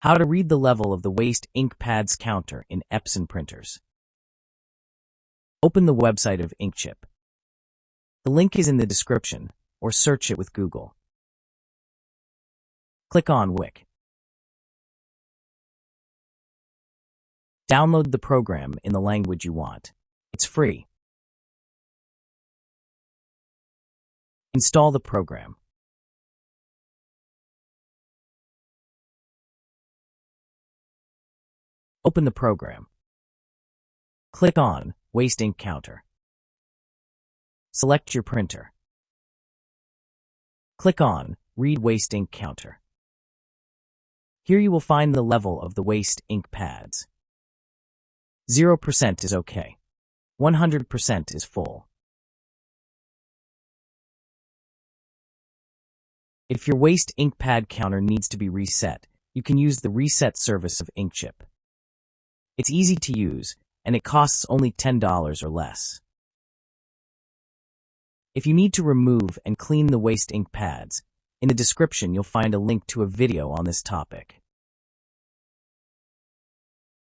How to read the level of the waste ink pads counter in Epson printers. Open the website of inkchip. The link is in the description, or search it with Google. Click on WIC. Download the program in the language you want. It's free. Install the program. Open the program. Click on Waste Ink Counter. Select your printer. Click on Read Waste Ink Counter. Here you will find the level of the waste ink pads. 0% is okay. 100% is full. If your waste ink pad counter needs to be reset, you can use the reset service of inkchip. It's easy to use, and it costs only $10 or less. If you need to remove and clean the waste ink pads, in the description you'll find a link to a video on this topic.